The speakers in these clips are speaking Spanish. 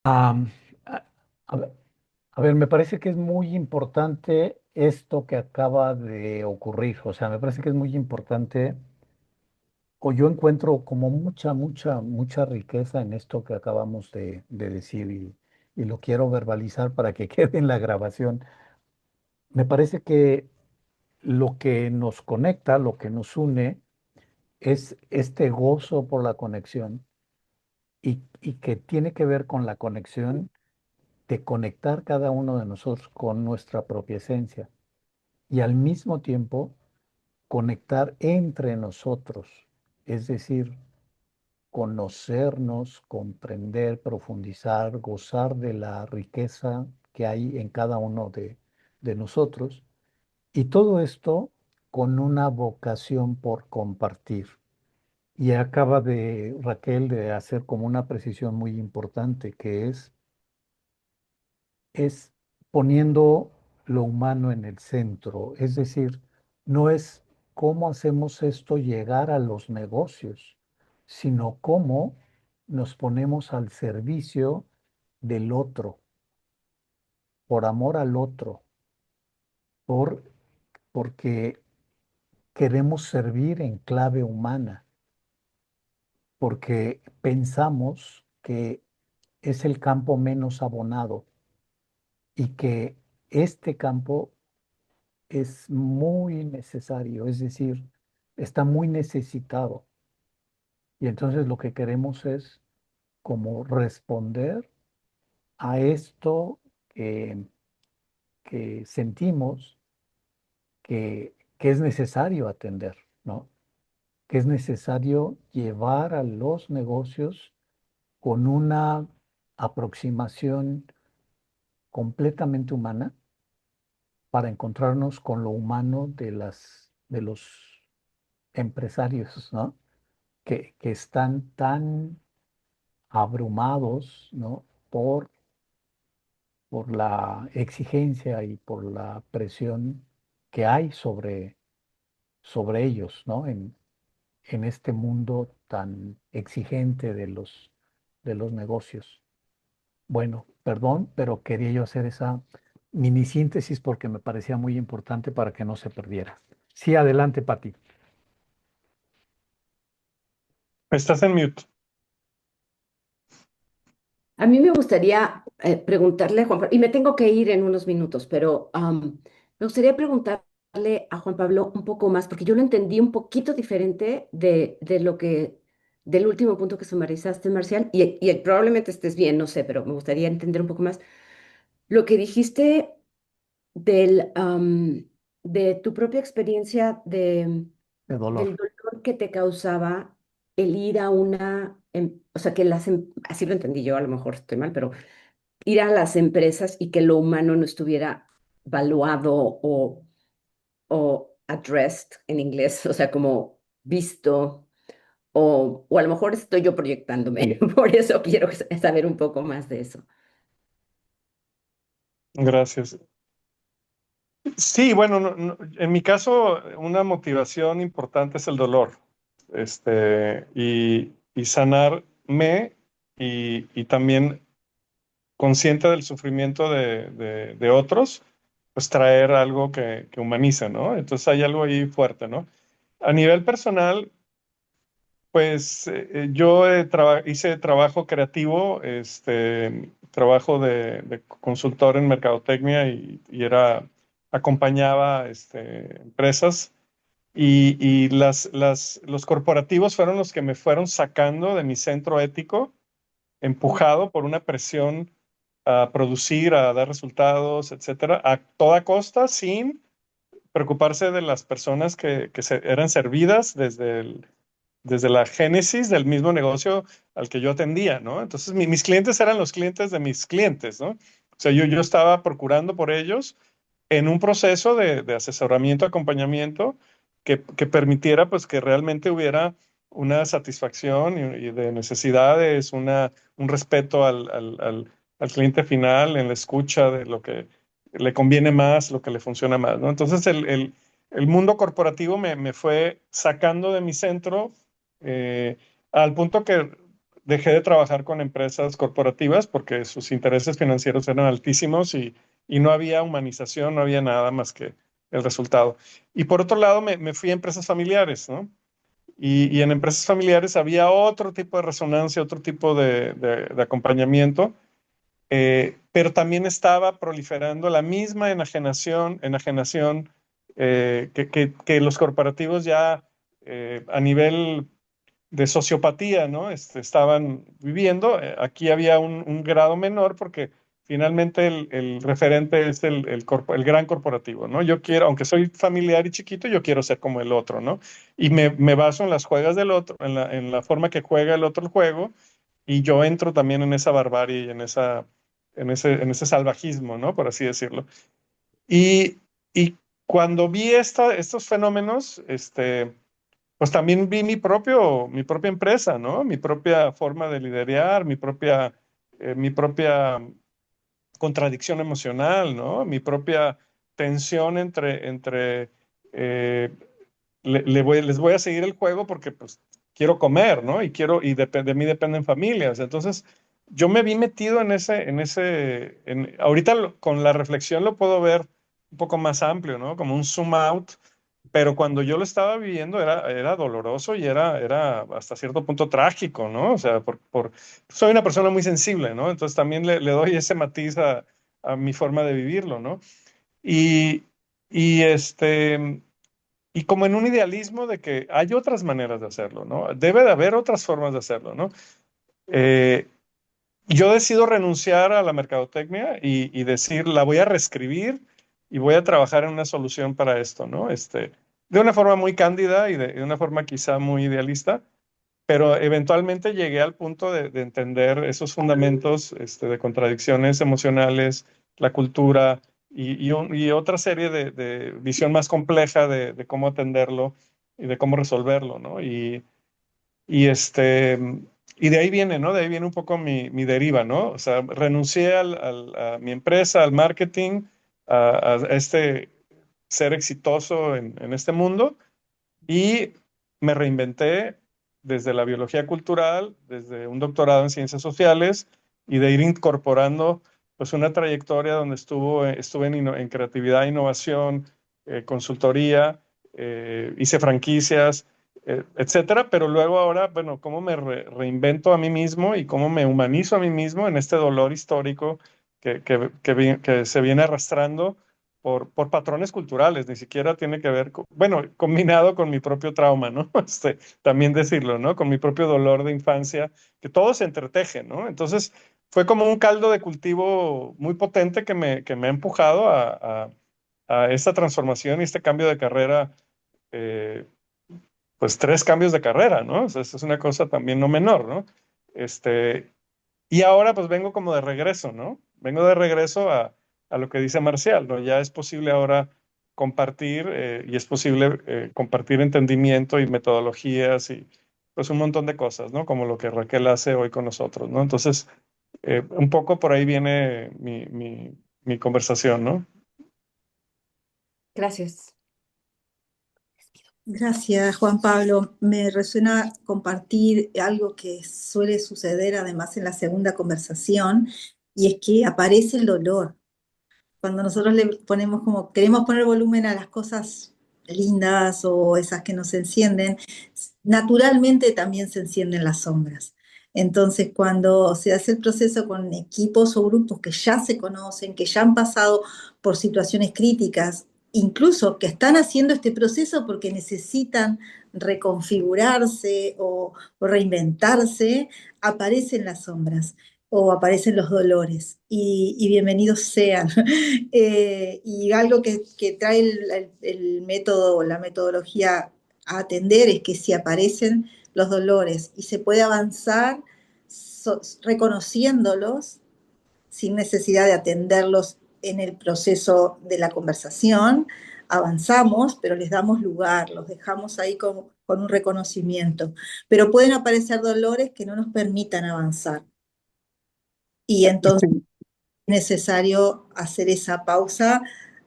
Am, a, a ver, a ver, me parece que es muy importante esto que acaba de ocurrir. O sea, me parece que es muy importante, o yo encuentro como mucha riqueza en esto que acabamos de decir y lo quiero verbalizar para que quede en la grabación. Me parece que lo que nos conecta, lo que nos une, es este gozo por la conexión y que tiene que ver con la conexión de conectar cada uno de nosotros con nuestra propia esencia y al mismo tiempo conectar entre nosotros, es decir, conocernos, comprender, profundizar, gozar de la riqueza que hay en cada uno de nosotros y todo esto con una vocación por compartir. Y acaba de Raquel de hacer como una precisión muy importante, que es poniendo lo humano en el centro. Es decir, no es cómo hacemos esto llegar a los negocios, sino cómo nos ponemos al servicio del otro, por amor al otro, por, porque queremos servir en clave humana, porque pensamos que es el campo menos abonado y que este campo es muy necesario, es decir, está muy necesitado. Y entonces lo que queremos es como responder a esto que, que sentimos que es necesario atender, ¿no? Que es necesario llevar a los negocios con una aproximación completamente humana para encontrarnos con lo humano de los empresarios, ¿no? Que están tan abrumados, ¿no? Por la exigencia y por la presión que hay sobre ellos, ¿no? En este mundo tan exigente de los negocios. Bueno, perdón, pero quería yo hacer esa mini síntesis porque me parecía muy importante para que no se perdiera. Sí, adelante, Pati. Estás en mute. A mí me gustaría preguntarle a Juan Pablo, y me tengo que ir en unos minutos, pero me gustaría preguntarle a Juan Pablo un poco más, porque yo lo entendí un poquito diferente de lo del último punto que sumarizaste, Marcial, y probablemente estés bien, no sé, pero me gustaría entender un poco más lo que dijiste de tu propia experiencia De dolor. del dolor que te causaba el ir a o sea, así lo entendí yo, a lo mejor estoy mal, pero ir a las empresas y que lo humano no estuviera valuado o addressed en inglés, o sea, como visto, o a lo mejor estoy yo proyectándome, por eso quiero saber un poco más de eso. Gracias. Sí, bueno, en mi caso, una motivación importante es el dolor. Y sanarme y también consciente del sufrimiento de otros, pues traer algo que humanice, ¿no? Entonces hay algo ahí fuerte, ¿no? A nivel personal, pues yo hice trabajo creativo, trabajo de consultor en mercadotecnia y acompañaba empresas y los corporativos fueron los que me fueron sacando de mi centro ético, empujado por una presión a producir, a dar resultados, etcétera, a toda costa, sin preocuparse de las personas que eran servidas desde la génesis del mismo negocio al que yo atendía, ¿no? Entonces, mis clientes eran los clientes de mis clientes, ¿no? O sea, yo estaba procurando por ellos en un proceso de asesoramiento, acompañamiento, que permitiera, pues, que realmente hubiera una satisfacción y de necesidades, un respeto al cliente final en la escucha de lo que le conviene más, lo que le funciona más, ¿no? Entonces, el mundo corporativo me fue sacando de mi centro, eh, al punto que dejé de trabajar con empresas corporativas porque sus intereses financieros eran altísimos y no había humanización, no había nada más que el resultado. Y por otro lado, me fui a empresas familiares, ¿no? Y en empresas familiares había otro tipo de resonancia, otro tipo de acompañamiento, pero también estaba proliferando la misma enajenación que los corporativos ya a nivel de sociopatía, ¿no? Estaban viviendo. Aquí había un grado menor porque finalmente el referente es el gran corporativo, ¿no? Yo quiero, aunque soy familiar y chiquito, yo quiero ser como el otro, ¿no? Y me baso en las juegas del otro, en la forma que juega el otro el juego, y yo entro también en esa barbarie y en ese salvajismo, ¿no? Por así decirlo. Y, y cuando vi estos fenómenos, pues también vi mi propia empresa, ¿no? Mi propia forma de liderar, mi propia contradicción emocional, ¿no? Mi propia tensión entre eh, les voy a seguir el juego porque pues quiero comer, ¿no? De mí dependen familias. Entonces, yo me vi metido ahorita con la reflexión lo puedo ver un poco más amplio, ¿no? Como un zoom out, pero cuando yo lo estaba viviendo era doloroso y era hasta cierto punto trágico, ¿no? O sea, soy una persona muy sensible, ¿no? Entonces también le doy ese matiz a mi forma de vivirlo, ¿no? Y, y y como en un idealismo de que hay otras maneras de hacerlo, ¿no? Debe de haber otras formas de hacerlo, ¿no? Eh, yo decido renunciar a la mercadotecnia y decir, la voy a reescribir y voy a trabajar en una solución para esto, ¿no? De una forma muy cándida y de una forma quizá muy idealista, pero eventualmente llegué al punto de entender esos fundamentos de contradicciones emocionales, la cultura y otra serie de visión más compleja de cómo atenderlo y de cómo resolverlo, ¿no? Y, este, y de ahí viene, ¿no? De ahí viene un poco mi deriva, ¿no? O sea, renuncié a mi empresa, al marketing, a ser exitoso en este mundo y me reinventé desde la biología cultural, desde un doctorado en ciencias sociales y de ir incorporando pues una trayectoria donde estuve en creatividad, innovación, consultoría, hice franquicias, etcétera, pero luego ahora, bueno, cómo me reinvento a mí mismo y cómo me humanizo a mí mismo en este dolor histórico que se viene arrastrando por patrones culturales, ni siquiera tiene que ver bueno, combinado con mi propio trauma, ¿no? También decirlo, ¿no? Con mi propio dolor de infancia, que todo se entreteje, ¿no? Entonces, fue como un caldo de cultivo muy potente que me ha empujado a esta transformación y este cambio de carrera, eh, pues 3 cambios de carrera, ¿no? O sea, eso es una cosa también no menor, ¿no? Este, y ahora pues vengo como de regreso, ¿no? Vengo de regreso a lo que dice Marcial, ¿no? Ya es posible ahora compartir y es posible compartir entendimiento y metodologías y pues un montón de cosas, ¿no? Como lo que Raquel hace hoy con nosotros, ¿no? Entonces, un poco por ahí viene mi conversación, ¿no? Gracias. Gracias, Juan Pablo. Me resuena compartir algo que suele suceder además en la segunda conversación, y es que aparece el dolor. Cuando nosotros le ponemos como, queremos poner volumen a las cosas lindas o esas que nos encienden, naturalmente también se encienden las sombras. Entonces, cuando se hace el proceso con equipos o grupos que ya se conocen, que ya han pasado por situaciones críticas, incluso que están haciendo este proceso porque necesitan reconfigurarse o reinventarse, aparecen las sombras o aparecen los dolores y bienvenidos sean. Y algo que trae el método, la metodología a atender es que si aparecen los dolores y se puede avanzar reconociéndolos sin necesidad de atenderlos en el proceso de la conversación, avanzamos, pero les damos lugar, los dejamos ahí con un reconocimiento. Pero pueden aparecer dolores que no nos permitan avanzar. Y entonces Sí. es necesario hacer esa pausa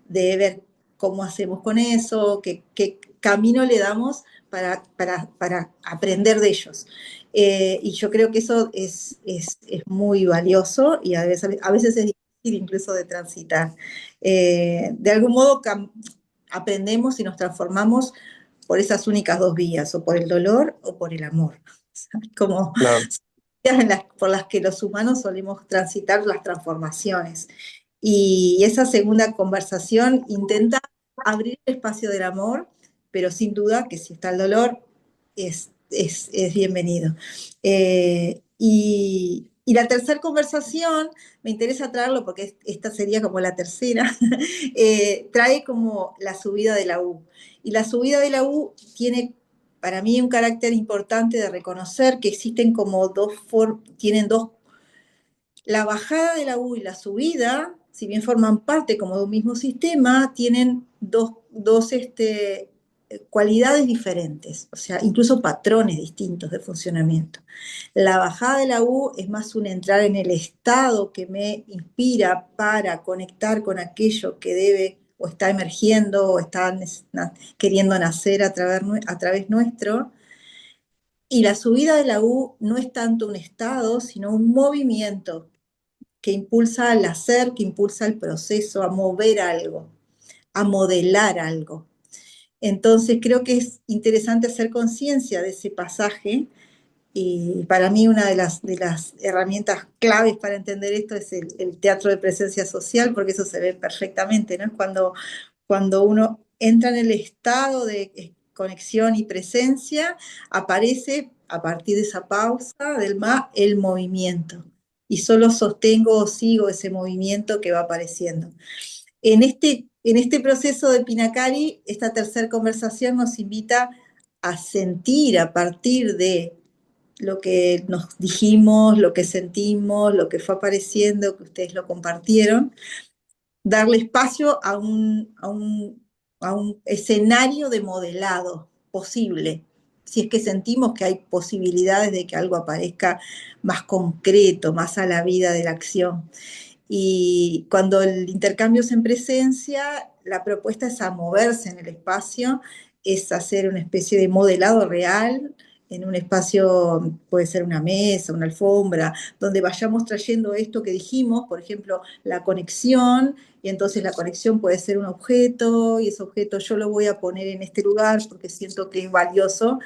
de ver cómo hacemos con eso, qué camino le damos para aprender de ellos. Y yo creo que eso es muy valioso y a veces es difícil incluso de transitar. De algún modo aprendemos y nos transformamos por esas únicas dos vías, o por el dolor o por el amor. Como Claro. por las que los humanos solemos transitar las transformaciones. Y esa segunda conversación intenta abrir el espacio del amor, pero sin duda que si está el dolor, es bienvenido. Y la tercera conversación, me interesa traerlo porque esta sería como la tercera, trae como la subida de la U. Y la subida de la U tiene para mí un carácter importante de reconocer que existen como tienen dos, la bajada de la U y la subida, si bien forman parte como de un mismo sistema, tienen dos cualidades diferentes, o sea, incluso patrones distintos de funcionamiento. La bajada de la U es más un entrar en el estado que me inspira para conectar con aquello que debe o está emergiendo o está queriendo nacer a través nuestro. Y la subida de la U no es tanto un estado, sino un movimiento que impulsa al hacer, que impulsa el proceso, a mover algo, a modelar algo. Entonces creo que es interesante hacer conciencia de ese pasaje y para mí una de las herramientas claves para entender esto es el teatro de presencia social, porque eso se ve perfectamente, ¿no? Cuando uno entra en el estado de conexión y presencia, aparece a partir de esa pausa del el movimiento. Y solo sostengo o sigo ese movimiento que va apareciendo. En este proceso de Pinacari, esta tercera conversación nos invita a sentir a partir de lo que nos dijimos, lo que sentimos, lo que fue apareciendo, que ustedes lo compartieron, darle espacio a un escenario de modelado posible, si es que sentimos que hay posibilidades de que algo aparezca más concreto, más a la vida de la acción. Y cuando el intercambio es en presencia, la propuesta es a moverse en el espacio, es hacer una especie de modelado real en un espacio, puede ser una mesa, una alfombra, donde vayamos trayendo esto que dijimos, por ejemplo, la conexión, y entonces la conexión puede ser un objeto, y ese objeto yo lo voy a poner en este lugar porque siento que es valioso,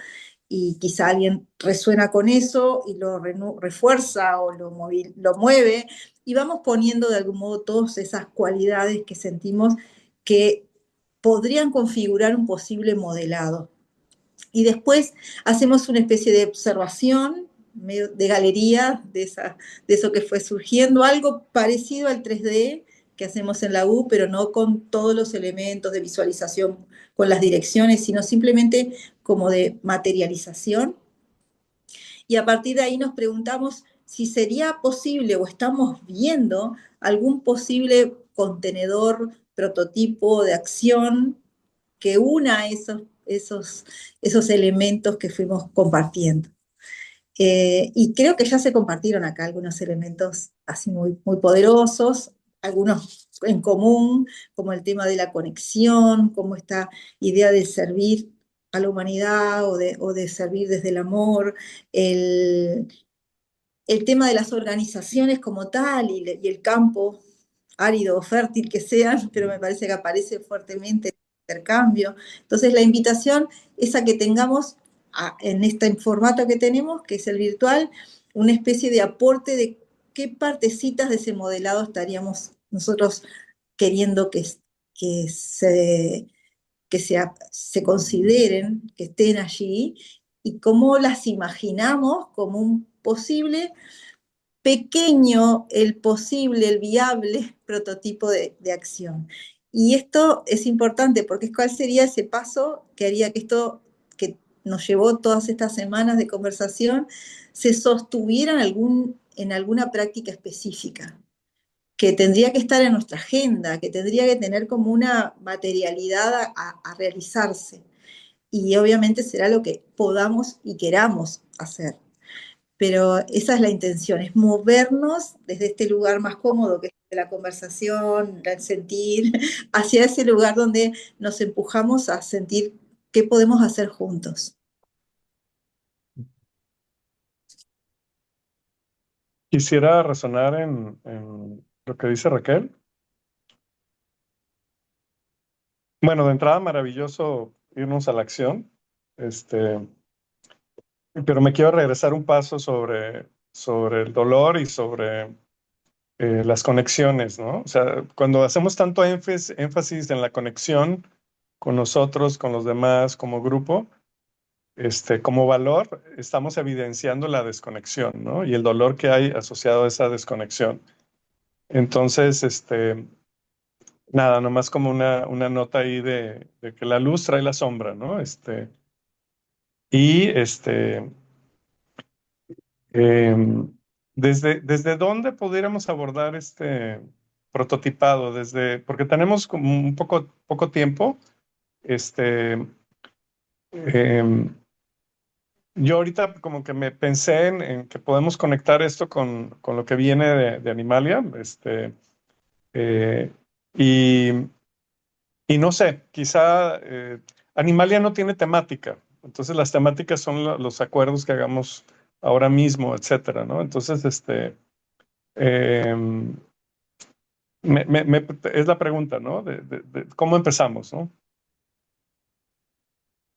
y quizá alguien resuena con eso y lo refuerza o lo mueve, y vamos poniendo de algún modo todas esas cualidades que sentimos que podrían configurar un posible modelado. Y después hacemos una especie de observación, medio de galería, de eso que fue surgiendo, algo parecido al 3D que hacemos en la U, pero no con todos los elementos de visualización, con las direcciones, sino simplemente como de materialización. Y a partir de ahí nos preguntamos si sería posible o estamos viendo algún posible contenedor, prototipo de acción que una esos elementos que fuimos compartiendo. Y creo que ya se compartieron acá algunos elementos así muy, muy poderosos, algunos en común, como el tema de la conexión, como esta idea de servir a la humanidad o de servir desde el amor, el tema de las organizaciones como tal y el campo árido o fértil que sean, pero me parece que aparece fuertemente el intercambio. Entonces la invitación es a que tengamos en este formato que tenemos, que es el virtual, una especie de aporte de qué partecitas de ese modelado estaríamos nosotros queriendo que se consideren, que estén allí, y cómo las imaginamos como un posible pequeño, el posible, el viable prototipo de acción. Y esto es importante porque ¿cuál sería ese paso que haría que esto que nos llevó todas estas semanas de conversación se sostuviera en alguna práctica específica? Que tendría que estar en nuestra agenda, que tendría que tener como una materialidad a realizarse. Y obviamente será lo que podamos y queramos hacer. Pero esa es la intención, es movernos desde este lugar más cómodo que es la conversación, el sentir, hacia ese lugar donde nos empujamos a sentir qué podemos hacer juntos. Quisiera resonar en lo que dice Raquel. Bueno, de entrada, maravilloso irnos a la acción, este, pero me quiero regresar un paso sobre el dolor y sobre las conexiones, ¿no? O sea, cuando hacemos tanto énfasis en la conexión con nosotros, con los demás, como grupo, como valor, estamos evidenciando la desconexión, ¿no? Y el dolor que hay asociado a esa desconexión. Entonces, nada, nomás como una nota ahí de que la luz trae la sombra, ¿no? Y ¿desde dónde pudiéramos abordar este prototipado? Porque tenemos como un poco tiempo. Este, em, yo ahorita como que me pensé en que podemos conectar esto con lo que viene de Animalia. Eh, y, y no sé, quizá Animalia no tiene temática. Entonces las temáticas son los acuerdos que hagamos ahora mismo, etcétera, ¿no? Entonces, em, es la pregunta, ¿no? De cómo empezamos, ¿no?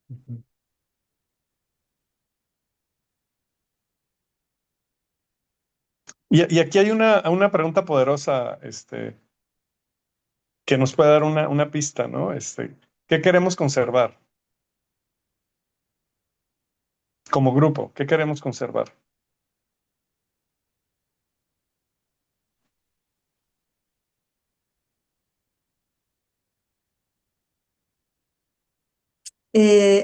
Ujú. Y aquí hay una pregunta poderosa, que nos puede dar una pista, ¿no? ¿Qué queremos conservar como grupo? ¿Qué queremos conservar?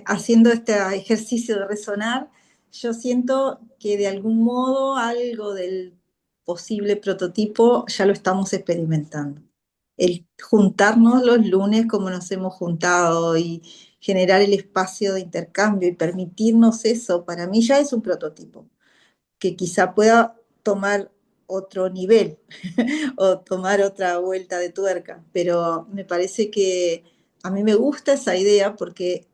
Haciendo este ejercicio de resonar, yo siento que de algún modo algo del posible prototipo ya lo estamos experimentando. El juntarnos los lunes como nos hemos juntado y generar el espacio de intercambio y permitirnos eso, para mí ya es un prototipo, que quizá pueda tomar otro nivel o tomar otra vuelta de tuerca, pero me parece que a mí me gusta esa idea porque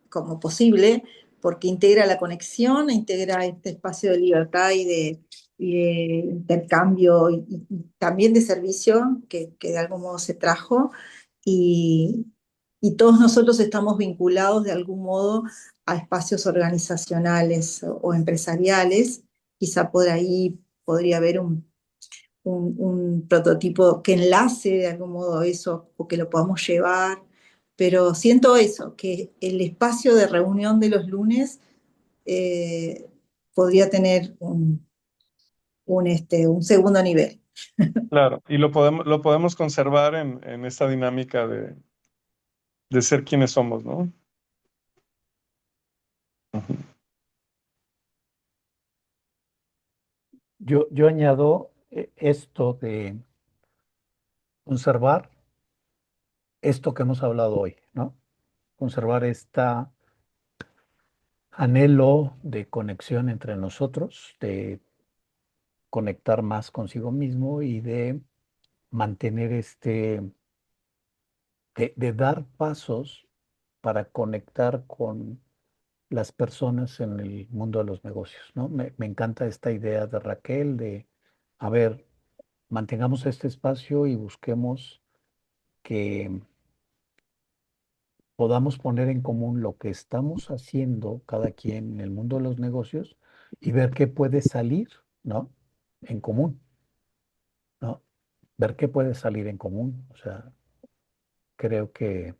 como posible, porque integra la conexión, integra este espacio de libertad y de intercambio y también de servicio que de algún modo se trajo y, y todos nosotros estamos vinculados de algún modo a espacios organizacionales o empresariales. Quizá por ahí podría haber un prototipo que enlace de algún modo eso o que lo podamos llevar, pero siento eso, que el espacio de reunión de los lunes eh, podría tener un segundo nivel. Claro, y lo podemos conservar en esta dinámica de ser quienes somos, ¿no? Ujú. Yo añado esto de conservar esto que hemos hablado hoy, ¿no? Conservar esta anhelo de conexión entre nosotros, de conectar más consigo mismo y de mantener de dar pasos para conectar con las personas en el mundo de los negocios, ¿no? Me encanta esta idea de Raquel de, a ver, mantengamos este espacio y busquemos que podamos poner en común lo que estamos haciendo cada quien en el mundo de los negocios y ver qué puede salir, ¿no? En común, ¿no? Ver qué puede salir en común. O sea, creo que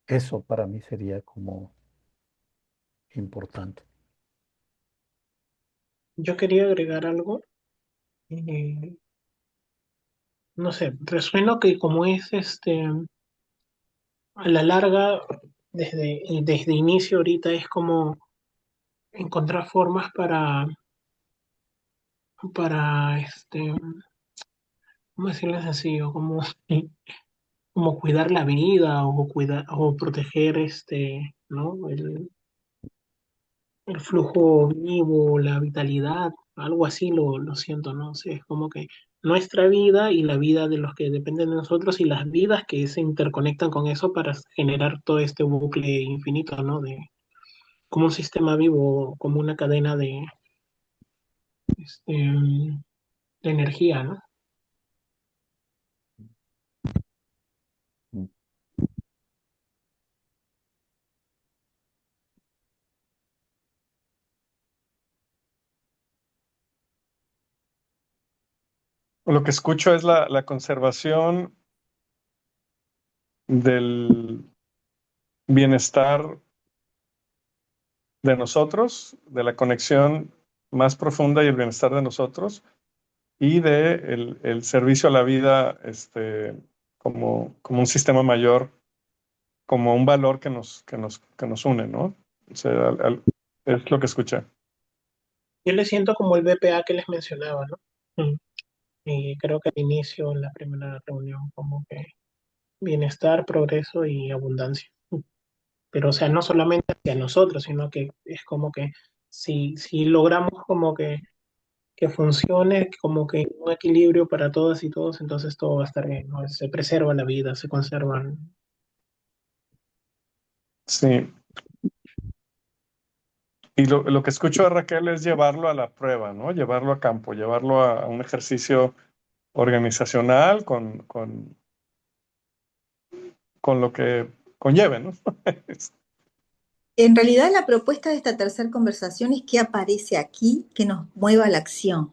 eso para mí sería como importante. Yo quería agregar algo. eh, no sé, resueno que como es a la larga, desde inicio ahorita es como encontrar formas para ¿cómo decirles así? O como, como cuidar la vida o cuidar o proteger ¿no? El flujo vivo, la vitalidad, algo así lo siento, ¿no? O sea, es como que nuestra vida y la vida de los que dependen de nosotros y las vidas que se interconectan con eso para generar todo este bucle infinito, ¿no? De, como un sistema vivo, como una cadena la energía, ¿no? Lo que escucho es la conservación del bienestar de nosotros, de la conexión más profunda y el bienestar de nosotros, y de el servicio a la vida como un sistema mayor, como un valor que nos une, ¿no? O sea, es lo que escuché. Yo le siento como el BPA que les mencionaba, ¿no? Mm. Y creo que al inicio, en la primera reunión, como que bienestar, progreso y abundancia. Pero, o sea, no solamente hacia nosotros, sino que es como que si logramos como que funcione como que un equilibrio para todas y todos, entonces todo va a estar bien, ¿no? Se preserva la vida, se conservan. Sí. Y lo que escucho de Raquel es llevarlo a la prueba, ¿no? Llevarlo a campo, llevarlo a un ejercicio organizacional con lo que conlleve, ¿no? En realidad la propuesta de esta tercera conversación es qué aparece aquí que nos mueva a la acción.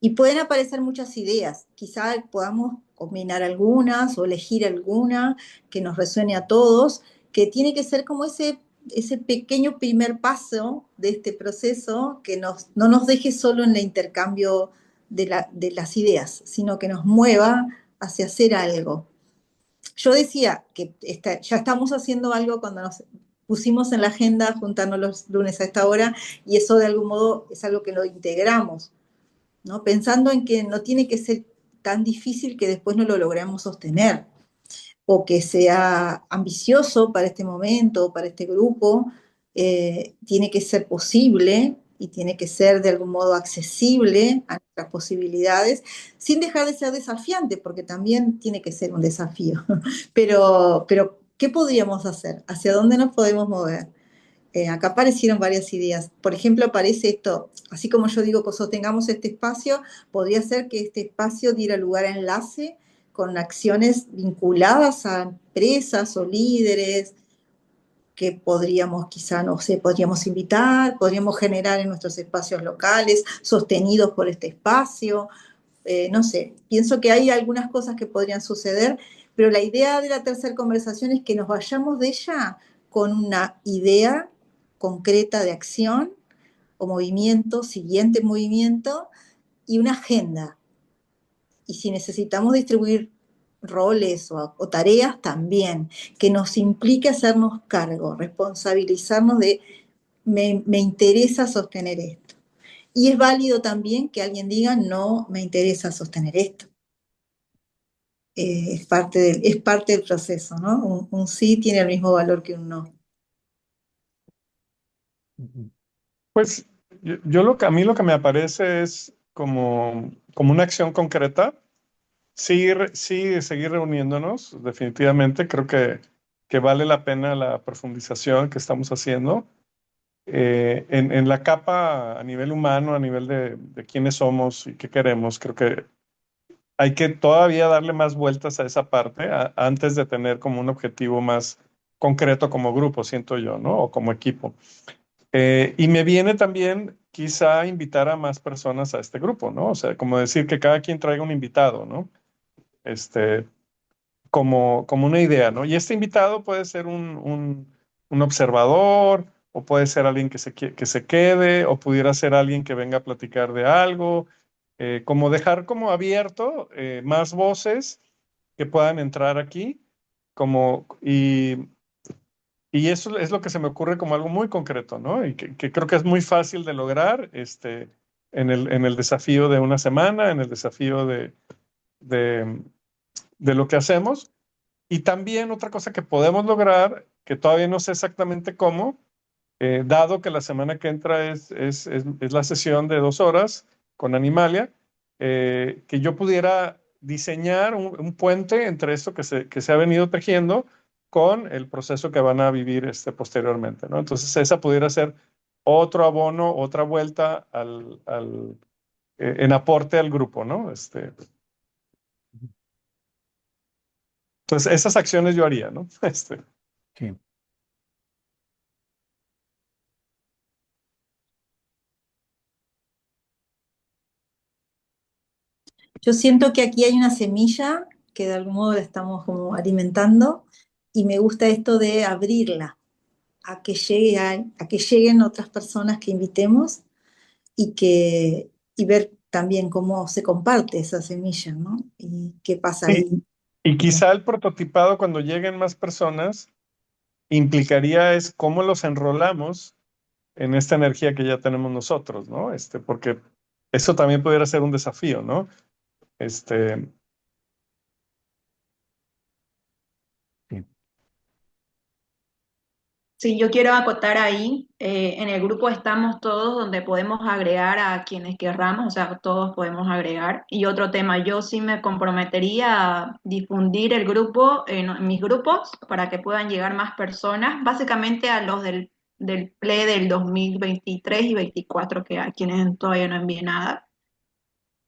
Y pueden aparecer muchas ideas, quizá podamos combinar algunas o elegir alguna que nos resuene a todos, que tiene que ser como ese pequeño primer paso de este proceso que no nos deje solo en el intercambio de las ideas, sino que nos mueva hacia hacer algo. Yo decía que ya estamos haciendo algo cuando nos pusimos en la agenda juntarnos los lunes a esta hora, y eso de algún modo es algo que lo integramos, ¿no? Pensando en que no tiene que ser tan difícil que después no lo logremos sostener, o que sea ambicioso para este momento, para este grupo. Tiene que ser posible y tiene que ser de algún modo accesible a nuestras posibilidades, sin dejar de ser desafiante, porque también tiene que ser un desafío. Pero ¿qué podríamos hacer? ¿Hacia dónde nos podemos mover? Acá aparecieron varias ideas. Por ejemplo, aparece esto, así como yo digo que sostengamos este espacio, podría ser que este espacio diera lugar a enlace con acciones vinculadas a empresas o líderes que podríamos quizá, no sé, podríamos invitar, podríamos generar en nuestros espacios locales, sostenidos por este espacio. No sé, pienso que hay algunas cosas que podrían suceder, pero la idea de la tercera conversación es que nos vayamos de ella con una idea concreta de acción o movimiento, siguiente movimiento, y una agenda. Y si necesitamos distribuir roles o tareas, también, que nos implique hacernos cargo, responsabilizarnos de me interesa sostener esto. Y es válido también que alguien diga, no me interesa sostener esto. Es parte del proceso, ¿no? Un sí tiene el mismo valor que un no. Pues a mí lo que me aparece es como una acción concreta. Sí, sí, seguir reuniéndonos, definitivamente. Creo que vale la pena la profundización que estamos haciendo. En la capa a nivel humano, a nivel de quiénes somos y qué queremos, creo que hay que todavía darle más vueltas a esa parte antes de tener como un objetivo más concreto como grupo, siento yo, ¿no? O como equipo. Y me viene también quizá invitar a más personas a este grupo, ¿no? O sea, como decir que cada quien traiga un invitado, ¿no? Este, como una idea, ¿no? Y este invitado puede ser un observador, o puede ser alguien que se quede, o pudiera ser alguien que venga a platicar de algo, como dejar como abierto más voces que puedan entrar aquí, y eso es lo que se me ocurre como algo muy concreto, ¿no? Y que creo que es muy fácil de lograr en el desafío de una semana, en el desafío de, de lo que hacemos. Y también otra cosa que podemos lograr, que todavía no sé exactamente cómo, dado que la semana que entra es la sesión de 2 horas con Animalia, que yo pudiera diseñar un puente entre esto que se ha venido tejiendo con el proceso que van a vivir posteriormente, ¿no? Entonces esa pudiera ser otro abono, otra vuelta en aporte al grupo, ¿no? Entonces, esas acciones yo haría, ¿no? Sí. Yo siento que aquí hay una semilla que de algún modo la estamos como alimentando y me gusta esto de abrirla a que a que lleguen otras personas que invitemos y ver también cómo se comparte esa semilla, ¿no? Y qué pasa Y, ahí. y quizá el prototipado, cuando lleguen más personas, implicaría es cómo los enrolamos en esta energía que ya tenemos nosotros, ¿no? Porque eso también pudiera ser un desafío, ¿no? Este, Sí. Sí, yo quiero acotar ahí, en el grupo estamos todos donde podemos agregar a quienes querramos, o sea, todos podemos agregar. Y otro tema, yo sí me comprometería a difundir el grupo en mis grupos para que puedan llegar más personas, básicamente a los del PLE del 2023 y 24, que a quienes todavía no envié nada.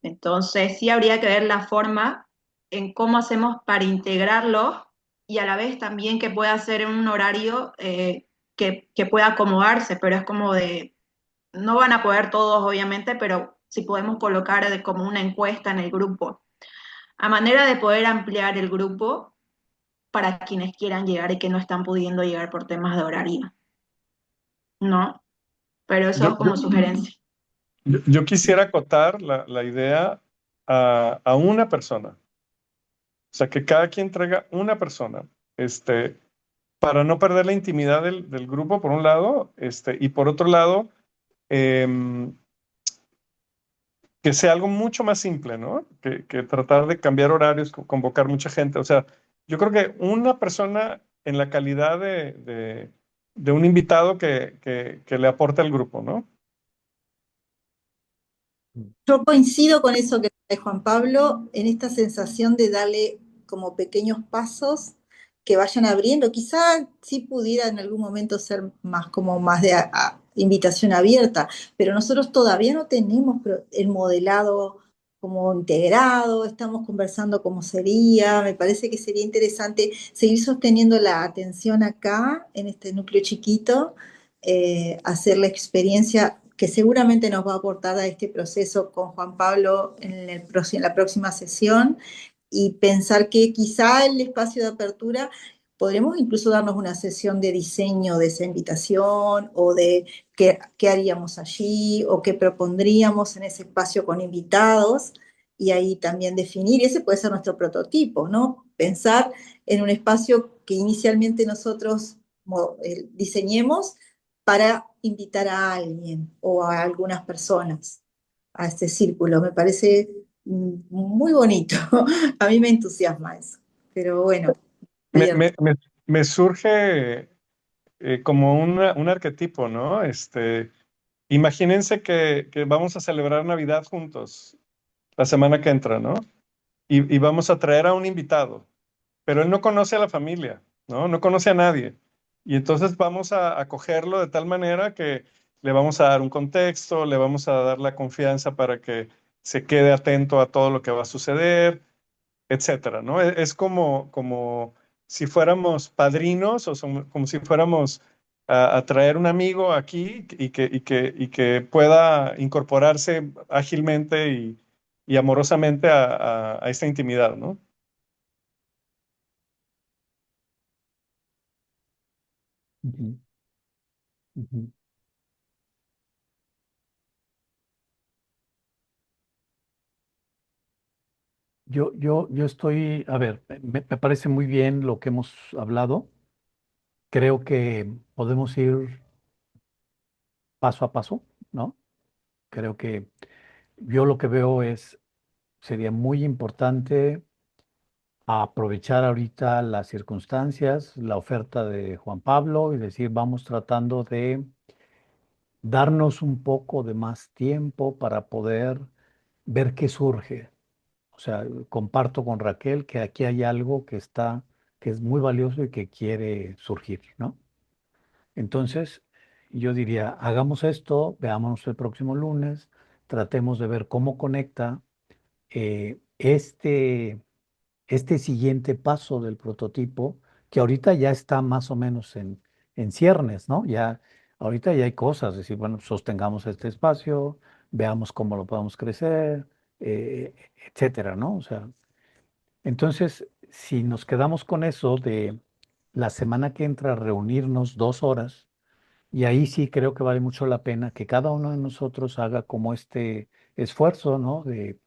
Entonces, sí habría que ver la forma en cómo hacemos para integrarlo y a la vez también que pueda ser en un horario que pueda acomodarse, pero es como de, no van a poder todos obviamente, pero si podemos colocar como una encuesta en el grupo, a manera de poder ampliar el grupo para quienes quieran llegar y que no están pudiendo llegar por temas de horario, ¿no? Pero eso yo, es yo, como sugerencia. yo quisiera acotar la idea a una persona. O sea, que cada quien traiga una persona, para no perder la intimidad del grupo, por un lado, y por otro lado, em, que sea algo mucho más simple, ¿no? Que tratar de cambiar horarios, convocar mucha gente. O sea, yo creo que una persona en la calidad de un invitado que le aporte al grupo, ¿no? Yo coincido con eso que trae Juan Pablo, en esta sensación de darle como pequeños pasos que vayan abriendo. Quizá sí pudiera en algún momento ser más como más de invitación abierta, pero nosotros todavía no tenemos el modelado como integrado, estamos conversando cómo sería, me parece que sería interesante seguir sosteniendo la atención acá, en este núcleo chiquito, hacer la experiencia que seguramente nos va a aportar a este proceso con Juan Pablo en la próxima sesión y pensar que quizá el espacio de apertura podremos incluso darnos una sesión de diseño de esa invitación o de qué haríamos allí o qué propondríamos en ese espacio con invitados y ahí también definir, y ese puede ser nuestro prototipo, ¿no? Pensar en un espacio que inicialmente nosotros diseñemos para invitar a alguien o a algunas personas a este círculo. Me parece muy bonito. A mí me entusiasma eso. Pero bueno, Me, abierto. me, me, me surge como un arquetipo, ¿no? Imagínense que vamos a celebrar Navidad juntos la semana que entra, ¿no? Y vamos a traer a un invitado, pero él no conoce a la familia, ¿no? No conoce a nadie. Y entonces vamos a acogerlo de tal manera que le vamos a dar un contexto, le vamos a dar la confianza para que se quede atento a todo lo que va a suceder, etcétera, ¿no? Es como si fuéramos padrinos o como si fuéramos a traer un amigo aquí y que pueda incorporarse ágilmente y amorosamente a esta intimidad, ¿no? Ujú, ujú. Yo estoy, a ver, me parece muy bien lo que hemos hablado. Creo que podemos ir paso a paso, ¿no? Creo que yo lo que veo sería muy importante aprovechar ahorita las circunstancias, la oferta de Juan Pablo y decir, vamos tratando de darnos un poco de más tiempo para poder ver qué surge. O sea, comparto con Raquel que aquí hay algo que es muy valioso y que quiere surgir, ¿no? Entonces, yo diría, hagamos esto, veámonos el próximo lunes, tratemos de ver cómo conecta eh, este, este siguiente paso del prototipo, que ahorita ya está más o menos en ciernes, ¿no? Ya, ahorita ya hay cosas, es decir, bueno, sostengamos este espacio, veamos cómo lo podemos crecer, etcétera, ¿no? O sea, entonces, si nos quedamos con eso de la semana que entra reunirnos 2 horas, y ahí sí creo que vale mucho la pena que cada uno de nosotros haga como este esfuerzo, ¿no? De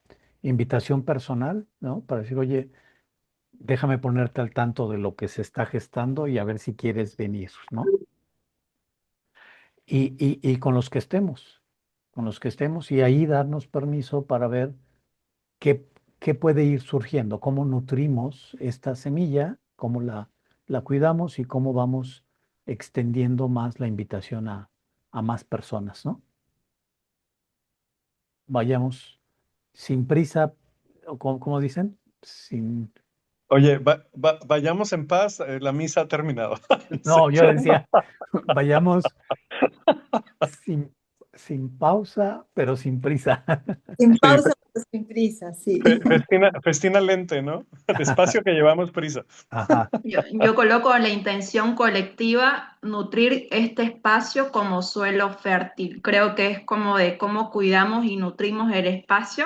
invitación personal, ¿no? Para decir, oye, déjame ponerte al tanto de lo que se está gestando y a ver si quieres venir, ¿no? Y con los que estemos, y ahí darnos permiso para ver qué, qué puede ir surgiendo, cómo nutrimos esta semilla, cómo la cuidamos y cómo vamos extendiendo más la invitación a más personas, ¿no? Vayamos sin prisa, o como dicen, sin... Oye, vayamos en paz, la misa ha terminado. Sí. No, yo decía, vayamos sin, sin pausa, pero sin prisa. Sin Sí, pausa, pero sin prisa, sí. festina lente, ¿no? Despacio que llevamos prisa. Ajá, Yo coloco la intención colectiva, nutrir este espacio como suelo fértil. Creo que es como de cómo cuidamos y nutrimos el espacio.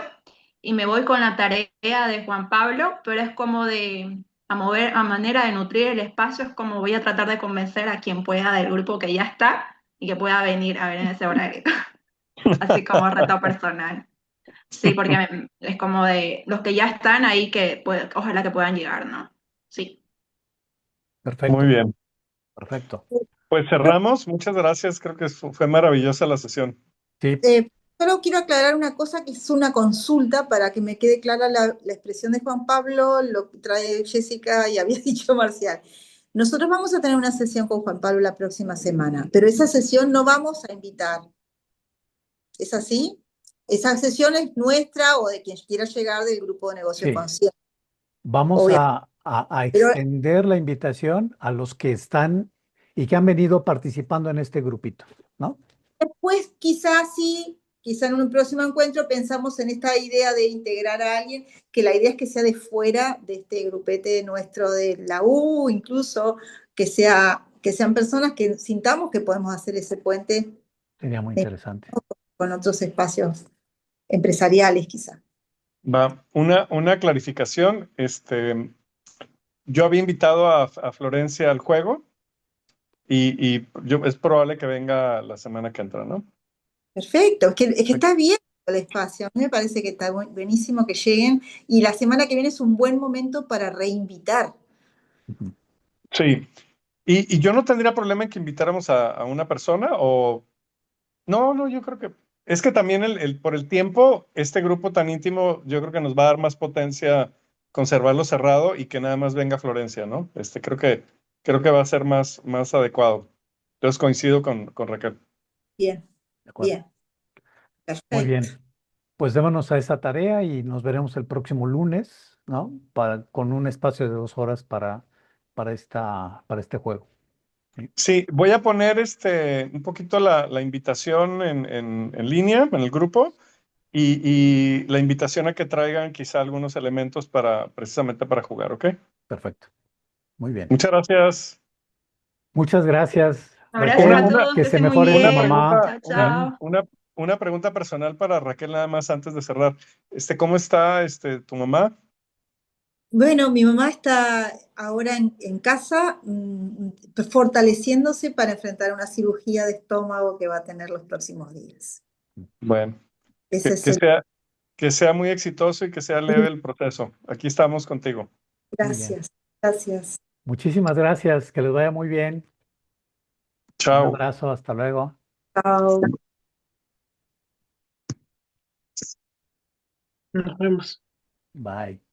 Y me voy con la tarea de Juan Pablo, pero es como de a mover, a manera de nutrir el espacio, es como voy a tratar de convencer a quien pueda del grupo que ya está y que pueda venir a ver en ese horario, así como reto personal. Sí, porque es como de los que ya están ahí que ojalá que puedan llegar, ¿no? Sí. Muy perfecto, bien. perfecto. Pues cerramos. Muchas gracias. Creo que fue maravillosa la sesión. Sí, Solo quiero aclarar una cosa que es una consulta para que me quede clara la expresión de Juan Pablo, lo que trae Jessica y había dicho Marcial. Nosotros vamos a tener una sesión con Juan Pablo la próxima semana, pero esa sesión no vamos a invitar. ¿Es así? Esa sesión es nuestra o de quien quiera llegar del grupo de negocio sí. consciente, Vamos obviamente. a Pero extender la invitación a los que están y que han venido participando en este grupito, ¿no? después quizás sí, quizás en un próximo encuentro pensamos en esta idea de integrar a alguien, que la idea es que sea de fuera de este grupete nuestro de la U, incluso que sean personas que sintamos que podemos hacer ese puente Sería muy interesante. con otros espacios empresariales quizás. Va, una clarificación. Yo había invitado a Florencia al juego es probable que venga la semana que entra, ¿no? Perfecto, es que está bien el espacio, a mí me parece que está buenísimo que lleguen y la semana que viene es un buen momento para reinvitar. Ujú. Sí. Y yo no tendría problema en que invitáramos a una persona o... No, no, yo creo que... Es que también por el tiempo, este grupo tan íntimo, yo creo que nos va a dar más potencia conservarlo cerrado y que nada más venga Florencia, ¿no? Creo que va a ser más adecuado. Entonces coincido con Raquel. Bien, De acuerdo. bien, Muy perfecto. bien. Pues démonos a esa tarea y nos veremos el próximo lunes, ¿no? Con un espacio de 2 horas para este juego. ¿Sí? Sí, voy a poner un poquito la invitación en línea, en el grupo, y la invitación a que traigan quizá algunos elementos precisamente para jugar, ¿ok? Perfecto. Muy bien. Muchas gracias. Muchas gracias, Abrazo Una, a Raquel. una, todos, Que que se estén muy mejore tu una bien. mamá. pregunta, Chao, una, ¿Eh? chao. una, una pregunta personal para Raquel nada más antes de cerrar. ¿Cómo está tu mamá? Bueno, mi mamá está ahora en casa fortaleciéndose para enfrentar una cirugía de estómago que va a tener los próximos días. Bueno, Ese que, es que sea, que sea muy exitoso y que sea leve el proceso. Aquí estamos contigo. Muy bien. Gracias, gracias. Muchísimas gracias. Que les vaya muy bien. Un Chao. abrazo. Hasta luego. Chao. Nos vemos. Bye.